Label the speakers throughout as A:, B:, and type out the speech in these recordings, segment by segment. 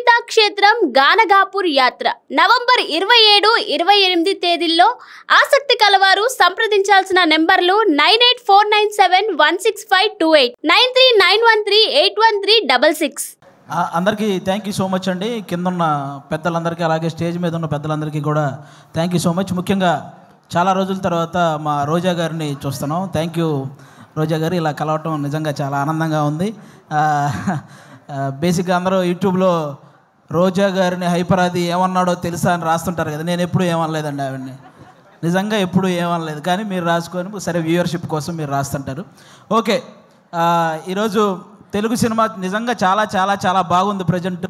A: అశ్వత్థామపిత క్షేత్రం గానగాపూర్ యాత్ర నవంబర్ 27, 28 తేదీల్లో ఆసక్తి కలవారు సంప్రదించాల్సిన నెంబర్లు 9849716528 9391381366.
B: అందరికీ థ్యాంక్ యూ సో మచ్ అండి. కింద ఉన్న పెద్దలందరికీ అలాగే స్టేజ్ మీద ఉన్న పెద్దలందరికీ కూడా థ్యాంక్ యూ సో మచ్. ముఖ్యంగా చాలా రోజుల తర్వాత మా రోజా గారిని చూస్తున్నాం. థ్యాంక్ యూ రోజా గారు, ఇలా కలవటం నిజంగా చాలా ఆనందంగా ఉంది. బేసిక్గా అందరూ యూట్యూబ్లో రోజా గారిని హైపరాది ఏమన్నాడో తెలుసా అని రాస్తుంటారు కదా. నేను ఎప్పుడు ఏమనలేదండి ఆవిడని, నిజంగా ఎప్పుడు ఏమనలేదు. కానీ మీరు రాసుకొని సరే వ్యూవర్షిప్ కోసం మీరు రాస్తుంటారు. ఓకే, ఈరోజు తెలుగు సినిమా నిజంగా చాలా చాలా చాలా బాగుంది. ప్రజెంట్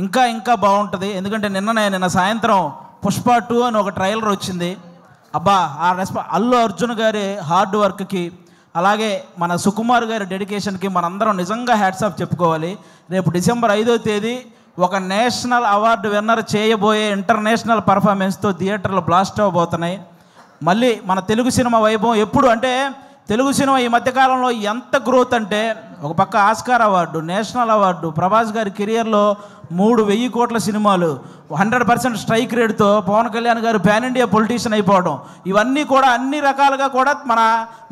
B: ఇంకా బాగుంటుంది. ఎందుకంటే నిన్న సాయంత్రం పుష్ప 2 అని ఒక ట్రైలర్ వచ్చింది. అబ్బా, ఆ అల్లు అర్జున్ గారి హార్డ్ వర్క్కి అలాగే మన సుకుమార్ గారి డెడికేషన్కి మనందరం నిజంగా హ్యాట్స్ ఆఫ్ చెప్పుకోవాలి. రేపు డిసెంబర్ 5వ తేదీ ఒక నేషనల్ అవార్డు విన్నర్ చేయబోయే ఇంటర్నేషనల్ పర్ఫార్మెన్స్తో థియేటర్లు బ్లాస్ట్ అవ్వబోతున్నాయి. మళ్ళీ మన తెలుగు సినిమా వైభవం ఎప్పుడు అంటే తెలుగు సినిమా ఈ మధ్యకాలంలో ఎంత గ్రోత్ అంటే ఒక పక్క Oscar award, national award, Prabhas గారి కెరియర్లో 3,000 కోట్ల సినిమాలు, 100% స్ట్రైక్ రేట్తో పవన్ కళ్యాణ్ గారు పాన్ ఇండియా పొలిటీషియన్ అయిపోవడం, ఇవన్నీ కూడా అన్ని రకాలుగా కూడా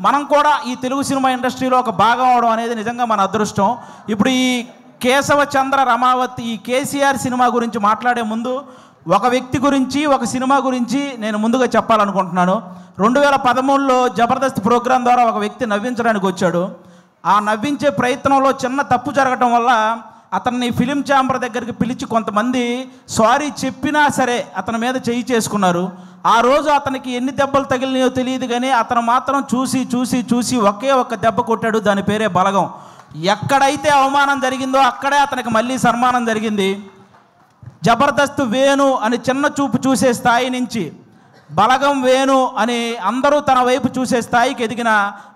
B: మనం కూడా ఈ తెలుగు సినిమా ఇండస్ట్రీలో ఒక భాగం అవడం అనేది నిజంగా మన అదృష్టం. ఇప్పుడు ఈ కేశవ చంద్ర రమావతి ఈ కేసీఆర్ సినిమా గురించి మాట్లాడే ముందు ఒక వ్యక్తి గురించి ఒక సినిమా గురించి నేను ముందుగా చెప్పాలనుకుంటున్నాను. 2013లో జబర్దస్త్ ప్రోగ్రాం ద్వారా ఒక వ్యక్తి నవ్వించడానికి వచ్చాడు. ఆ నవ్వించే ప్రయత్నంలో చిన్న తప్పు జరగటం వల్ల అతన్ని ఫిలిం ఛాంబర్ దగ్గరికి పిలిచి కొంతమంది సారీ చెప్పినా సరే అతని మీద చేయి చేసుకున్నారు. ఆ రోజు అతనికి ఎన్ని దెబ్బలు తగిలినాయో తెలియదు, కానీ అతను మాత్రం చూసి ఒకే ఒక్క దెబ్బ కొట్టాడు. దాని పేరే బలగం. ఎక్కడైతే అవమానం జరిగిందో అక్కడే అతనికి మళ్ళీ సన్మానం జరిగింది. జబర్దస్త్ వేణు అని చిన్న చూపు చూసే స్థాయి నుంచి బలగం వేణు అని అందరూ తన వైపు చూసే స్థాయికి ఎదిగిన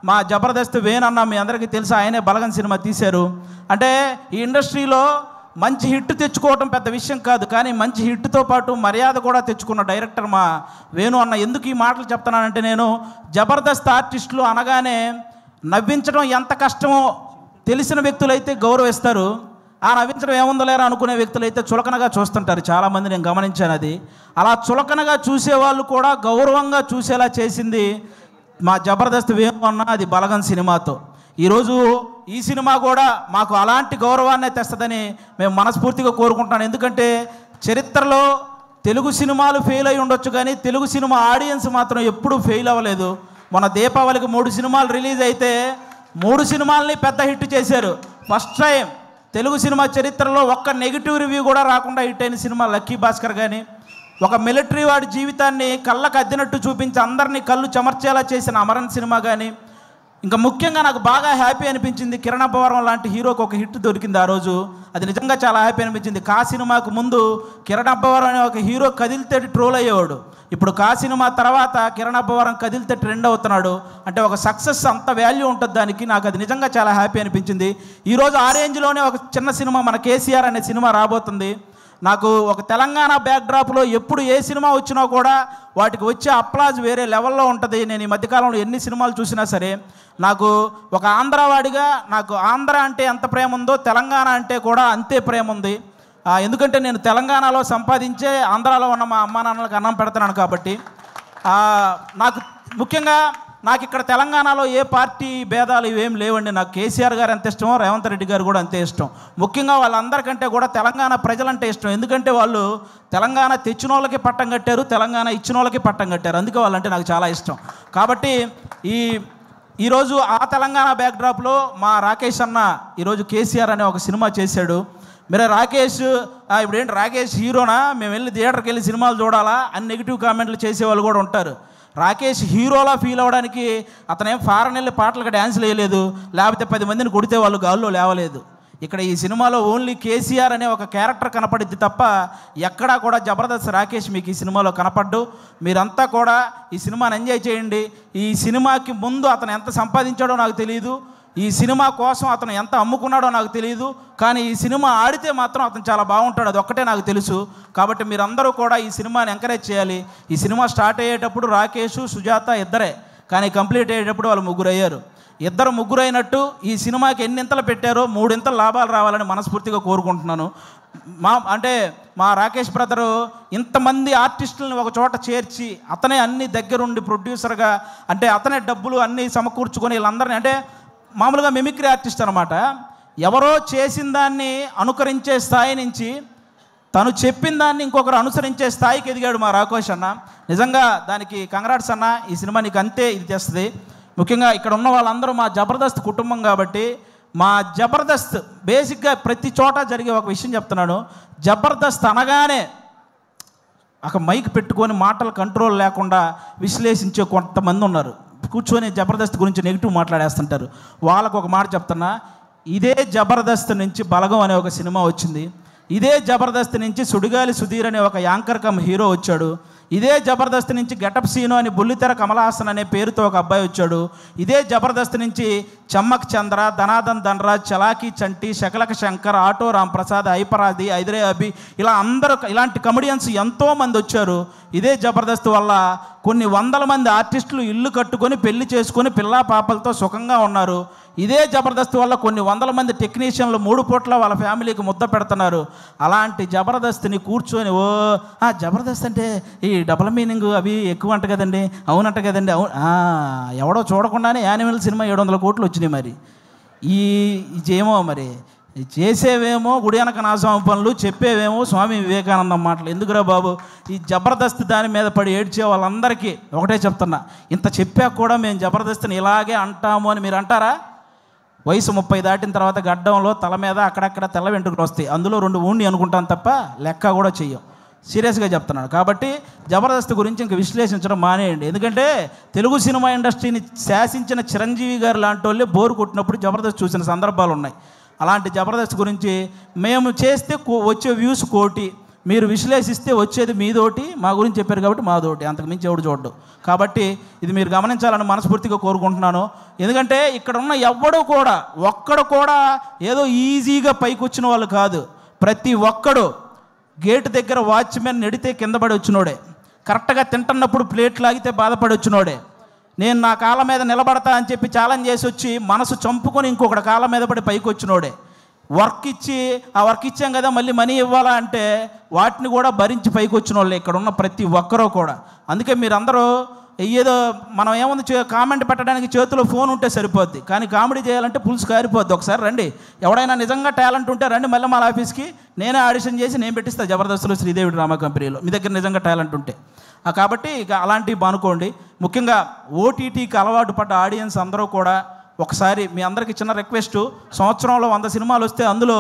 B: మా జబర్దస్త్ వేణు అన్న మీ అందరికీ తెలుసు. ఆయనే బలగం సినిమా తీశారు. అంటే ఈ ఇండస్ట్రీలో మంచి హిట్ తెచ్చుకోవటం పెద్ద విషయం కాదు, కానీ మంచి హిట్తో పాటు మర్యాద కూడా తెచ్చుకున్న డైరెక్టర్ మా వేణు అన్న. ఎందుకు ఈ మాటలు చెప్తున్నానంటే, నేను జబర్దస్త్ ఆర్టిస్టులు అనగానే నవ్వించడం ఎంత కష్టమో తెలిసిన వ్యక్తులైతే గౌరవిస్తారు. ఆ నవ్వించడం ఏముందో లేరా అనుకునే వ్యక్తులైతే చులకనగా చూస్తుంటారు. చాలామంది నేను గమనించాను. అది అలా చులకనగా చూసేవాళ్ళు కూడా గౌరవంగా చూసేలా చేసింది మా జబర్దస్త్ వేణు అన్న, అది బలగం సినిమాతో. ఈరోజు ఈ సినిమా కూడా మాకు అలాంటి గౌరవాన్నే తెస్తుందని మేము మనస్ఫూర్తిగా కోరుకుంటున్నాను. ఎందుకంటే చరిత్రలో తెలుగు సినిమాలు ఫెయిల్ అయి ఉండొచ్చు, కానీ తెలుగు సినిమా ఆడియన్స్ మాత్రం ఎప్పుడూ ఫెయిల్ అవ్వలేదు. మన దీపావళికి 3 సినిమాలు రిలీజ్ అయితే 3 సినిమాలని పెద్ద హిట్ చేశారు. ఫస్ట్ టైం తెలుగు సినిమా చరిత్రలో ఒక్క నెగిటివ్ రివ్యూ కూడా రాకుండా హిట్ అయిన సినిమా లక్కీ భాస్కర్. కానీ ఒక మిలిటరీ వాడి జీవితాన్ని కళ్ళకు అద్దినట్టు చూపించి అందరినీ కళ్ళు చెమర్చేలా చేసిన అమరన్ సినిమా. కానీ ఇంకా ముఖ్యంగా నాకు బాగా హ్యాపీ అనిపించింది, కిరణ్ అబ్బవరం లాంటి హీరోకి ఒక హిట్ దొరికింది ఆ రోజు. అది నిజంగా చాలా హ్యాపీ అనిపించింది. కా సినిమాకు ముందు కిరణ్ అబ్బవరం అనే ఒక హీరో కదిలితే ట్రోల్ అయ్యేవాడు. ఇప్పుడు కా సినిమా తర్వాత కిరణ్ అబ్బవరం కదిలితే ట్రెండ్ అవుతున్నాడు. అంటే ఒక సక్సెస్ అంత వాల్యూ ఉంటుంది దానికి. నాకు అది నిజంగా చాలా హ్యాపీ అనిపించింది. ఈరోజు ఆ రేంజ్లోనే ఒక చిన్న సినిమా మన కేసీఆర్ అనే సినిమా రాబోతుంది. నాకు ఒక తెలంగాణ బ్యాక్డ్రాప్లో ఎప్పుడు ఏ సినిమా వచ్చినా కూడా వాటికి వచ్చే అప్లాజ్ వేరే లెవెల్లో ఉంటుంది. నేను ఈ మధ్యకాలంలో ఎన్ని సినిమాలు చూసినా సరే నాకు ఒక ఆంధ్రవాడిగా నాకు ఆంధ్ర అంటే ఎంత ప్రేమ ఉందో తెలంగాణ అంటే కూడా అంతే ప్రేమ ఉంది. ఎందుకంటే నేను తెలంగాణలో సంపాదించే ఆంధ్రాలో ఉన్న మా అమ్మా నాన్నలకు అన్నం పెడుతున్నాను కాబట్టి. నాకు ముఖ్యంగా నాకు ఇక్కడ తెలంగాణలో ఏ పార్టీ భేదాలు ఇవేం లేవండి. నాకు కేసీఆర్ గారు ఎంత ఇష్టమో రేవంత్ రెడ్డి గారు కూడా అంతే ఇష్టం. ముఖ్యంగా వాళ్ళందరికంటే కూడా తెలంగాణ ప్రజలంటే ఇష్టం. ఎందుకంటే వాళ్ళు తెలంగాణ తెచ్చిన వాళ్ళకి పట్టం కట్టారు, తెలంగాణ ఇచ్చిన వాళ్ళకి పట్టం కట్టారు. అందుకే వాళ్ళంటే నాకు చాలా ఇష్టం. కాబట్టి ఈరోజు ఆ తెలంగాణ బ్యాక్డ్రాప్లో మా రాకేష్ అన్న ఈరోజు కేసీఆర్ అనే ఒక సినిమా చేశాడు. మీరు రాకేష్ ఇప్పుడేంటి రాకేష్ హీరోనా, మేము వెళ్ళి థియేటర్కి వెళ్ళి సినిమాలు చూడాలా అని నెగిటివ్ కామెంట్లు చేసేవాళ్ళు కూడా ఉంటారు. రాకేష్ హీరోలా ఫీల్ అవ్వడానికి అతనేం ఫారెన్ వెళ్ళి పాటలకు డ్యాన్స్లు వేయలేదు, లేకపోతే 10 మందిని కొడితే వాళ్ళు గాల్లో లేవలేదు. ఇక్కడ ఈ సినిమాలో ఓన్లీ కేసీఆర్ అనే ఒక క్యారెక్టర్ కనపడిద్ది తప్ప ఎక్కడా కూడా జబర్దస్త్ రాకేష్ మీకు ఈ సినిమాలో కనపడ్డు. మీరంతా కూడా ఈ సినిమాని ఎంజాయ్ చేయండి. ఈ సినిమాకి ముందు అతను ఎంత సంపాదించాడో నాకు తెలియదు, ఈ సినిమా కోసం అతను ఎంత అమ్ముకున్నాడో నాకు తెలియదు, కానీ ఈ సినిమా ఆడితే మాత్రం అతను చాలా బాగుంటాడు, అది ఒక్కటే నాకు తెలుసు. కాబట్టి మీరందరూ కూడా ఈ సినిమాని ఎంకరేజ్ చేయాలి. ఈ సినిమా స్టార్ట్ అయ్యేటప్పుడు రాకేష్ సుజాత ఇద్దరే, కానీ కంప్లీట్ అయ్యేటప్పుడు వాళ్ళు 3 అయ్యారు. ఇద్దరు ముగ్గురు అయినట్టు ఈ సినిమాకి ఎన్నింతలు పెట్టారో 3 ఇంతలు లాభాలు రావాలని మనస్ఫూర్తిగా కోరుకుంటున్నాను. మా రాకేష్ బ్రదరు ఇంతమంది ఆర్టిస్టులని ఒక చోట చేర్చి అతనే అన్ని దగ్గరుండి ప్రొడ్యూసర్గా, అంటే అతనే డబ్బులు అన్నీ సమకూర్చుకొని వీళ్ళందరినీ, అంటే మామూలుగా మిమిక్రీ ఆర్టిస్ట్ అనమాట, ఎవరో చేసిన దాన్ని అనుకరించే స్థాయి నుంచి తను చెప్పిన దాన్ని ఇంకొకరు అనుసరించే స్థాయికి ఎదిగాడు మా రాకేష్ అన్న. నిజంగా దానికి కంగ్రాట్స్ అన్న. ఈ సినిమా నీకు అంతే ఇది తెస్తుంది. ముఖ్యంగా ఇక్కడ ఉన్న వాళ్ళందరూ మా జబర్దస్త్ కుటుంబం కాబట్టి, మా జబర్దస్త్ బేసిక్గా ప్రతి చోట జరిగే ఒక విషయం చెప్తున్నాను. జబర్దస్త్ అనగానే ఒక మైక్ పెట్టుకొని మాటలు కంట్రోల్ లేకుండా విశ్లేషించే కొంతమంది ఉన్నారు. కూర్చొని జబర్దస్త్ గురించి నెగిటివ్ మాట్లాడేస్తుంటారు. వాళ్ళకు ఒక మాట చెప్తున్నా, ఇదే జబర్దస్త్ నుంచి బలగం అనే ఒక సినిమా వచ్చింది. ఇదే జబర్దస్త్ నుంచి సుడిగాలి సుధీర్ అనే ఒక యాంకర్ కమ్ హీరో వచ్చాడు. ఇదే జబర్దస్త్ నుంచి గెటప్ సీను అని బుల్లితెర కమలహాసన్ అనే పేరుతో ఒక అబ్బాయి వచ్చాడు. ఇదే జబర్దస్త్ నుంచి చమ్మక్ చంద్ర, ధనాదన్ ధనరాజ్, చలాకీ చంటి, శకలక శంకర్, ఆటో రాంప్రసాద్, హైపరాది, హైదరే అభి, ఇలా అందరూ ఇలాంటి కమెడియన్స్ ఎంతోమంది వచ్చారు. ఇదే జబర్దస్త్ వల్ల కొన్ని వందల మంది ఆర్టిస్టులు ఇల్లు కట్టుకొని పెళ్లి చేసుకొని పిల్లా పాపలతో సుఖంగా ఉన్నారు. ఇదే జబర్దస్త్ వల్ల కొన్ని వందల మంది టెక్నీషియన్లు 3 పూట్ల వాళ్ళ ఫ్యామిలీకి ముద్ద పెడుతున్నారు. అలాంటి జబర్దస్త్ని కూర్చొని జబర్దస్త్ అంటే ఈ డబుల్ మీనింగ్ అవి ఎక్కువ అంట కదండి, అవునంట కదండి, ఎవడో చూడకుండానే యానిమల్ సినిమా 700 కోట్లు వచ్చినాయి. మరి ఏమో మరి చేసేవేమో గుడియనక నాశం పనులు, చెప్పేవేమో స్వామి వివేకానందం మాటలు. ఎందుకురా బాబు, ఈ జబర్దస్త్ దాని మీద పడి ఏడ్చే వాళ్ళందరికీ ఒకటే చెప్తున్నా, ఇంత చెప్పాక కూడా మేము జబర్దస్త్ని ఇలాగే అంటాము అని మీరు అంటారా? వయసు 30 దాటిన తర్వాత గడ్డంలో తల మీద అక్కడక్కడ తెల్ల వెంట్రుకలు వస్తాయి. అందులో 2 ఊండి అనుకుంటాను తప్ప లెక్క కూడా చెయ్యం. సీరియస్గా చెప్తున్నాను. కాబట్టి జబర్దస్త్ గురించి ఇంక విశ్లేషించడం మానేయండి. ఎందుకంటే తెలుగు సినిమా ఇండస్ట్రీని శాసించిన చిరంజీవి గారు లాంటి వాళ్ళే బోరు కొట్టినప్పుడు జబర్దస్త్ చూసిన సందర్భాలు ఉన్నాయి. అలాంటి జబర్దస్త్ గురించి మేము చేస్తే వచ్చే వ్యూస్ 1 కోటి, మీరు విశ్లేషిస్తే వచ్చేది మీదోటి. మా గురించి చెప్పారు కాబట్టి మాదోటి, అంతకుమించి ఎవడు చూడ్డు. కాబట్టి ఇది మీరు గమనించాలని మనస్ఫూర్తిగా కోరుకుంటున్నాను. ఎందుకంటే ఇక్కడ ఉన్న ఒక్కడు కూడా ఏదో ఈజీగా పైకి వచ్చిన వాళ్ళు కాదు. ప్రతి ఒక్కడు గేటు దగ్గర వాచ్మెన్ నెడితే కింద పడి వచ్చినోడే, కరెక్ట్గా తింటున్నప్పుడు ప్లేట్ లాగితే బాధపడి వచ్చినోడే, నేను నా కాళ్ళ మీద నిలబడతా అని చెప్పి ఛాలెంజ్ చేసి వచ్చి మనసు చంపుకొని ఇంకొకటి కాళ్ళ మీద పడి పైకి వచ్చినోడే, వర్క్ ఇచ్చి ఆ వర్క్ ఇచ్చాం కదా మళ్ళీ మనీ ఇవ్వాలా అంటే వాటిని కూడా భరించి పైకి వచ్చిన వాళ్ళే ఇక్కడ ఉన్న ప్రతి ఒక్కరూ కూడా. అందుకే మీరందరూ ఏదో మనం ఏముంది కామెంట్ పెట్టడానికి చేతిలో ఫోన్ ఉంటే సరిపోద్ది, కానీ కామెడీ చేయాలంటే పులుసు కారిపోద్ది. ఒకసారి రండి, ఎవడైనా నిజంగా టాలెంట్ ఉంటే రండి మళ్ళీ మా ఆఫీస్కి, నేనే ఆడిషన్ చేసి నేను పెట్టిస్తాను జబర్దస్త్లో శ్రీదేవి డ్రామా కంపెనీలో, మీ దగ్గర నిజంగా టాలెంట్ ఉంటే. కాబట్టి ఇక అలాంటివి బానుకోండి. ముఖ్యంగా ఓటీటీకి అలవాటు పడ్డ ఆడియన్స్ అందరూ కూడా ఒకసారి మీ అందరికీ చిన్న రిక్వెస్ట్, సంవత్సరంలో 100 సినిమాలు వస్తే అందులో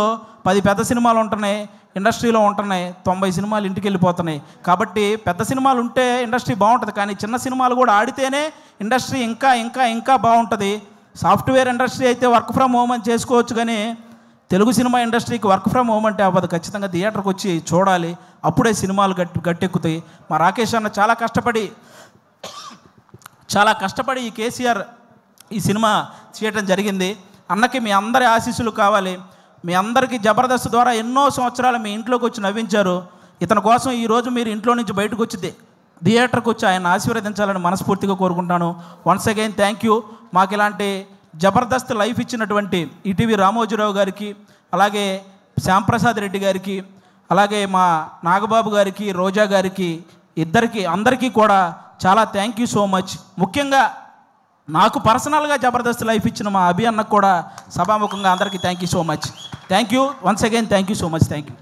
B: 10 పెద్ద సినిమాలు ఉంటున్నాయి, ఇండస్ట్రీలో ఉంటున్నాయి, 90 సినిమాలు ఇంటికి వెళ్ళిపోతున్నాయి. కాబట్టి పెద్ద సినిమాలు ఉంటే ఇండస్ట్రీ బాగుంటుంది, కానీ చిన్న సినిమాలు కూడా ఆడితేనే ఇండస్ట్రీ ఇంకా ఇంకా ఇంకా బాగుంటుంది. సాఫ్ట్వేర్ ఇండస్ట్రీ అయితే వర్క్ ఫ్రమ్ హోమ్ అని చేసుకోవచ్చు, కానీ తెలుగు సినిమా ఇండస్ట్రీకి వర్క్ ఫ్రమ్ హోమ్ అంటే అవ్వదు. ఖచ్చితంగా థియేటర్కి వచ్చి చూడాలి, అప్పుడే సినిమాలు గట్టెక్కుతాయి. మా రాకేష్ అన్న చాలా కష్టపడి ఈ కేసీఆర్ ఈ సినిమా చేయటం జరిగింది. అన్నకి మీ అందరి ఆశీస్సులు కావాలి. మీ అందరికీ జబర్దస్త్ ద్వారా ఎన్నో సంవత్సరాలు మీ ఇంట్లోకి వచ్చి నవ్వించారు. ఇతని కోసం ఈరోజు మీరు ఇంట్లో నుంచి బయటకు వచ్చి థియేటర్కి వచ్చి ఆయన ఆశీర్వదించాలని మనస్ఫూర్తిగా కోరుకుంటాను. Once again thank you. మాకు ఇలాంటి జబర్దస్త్ లైఫ్ ఇచ్చినటువంటి ఈటీవీ రామోజీరావు గారికి, అలాగే శ్యాంప్రసాద్ రెడ్డి గారికి, అలాగే మా నాగబాబు గారికి, రోజా గారికి, అందరికీ కూడా చాలా థ్యాంక్ యూ సో మచ్. ముఖ్యంగా నాకు పర్సనల్గా జబర్దస్త్ లైఫ్ ఇచ్చిన మా అభి అన్నకు కూడా సభాముఖంగా అందరికీ thank you so much. Thank you once again, thank you so much, thank you.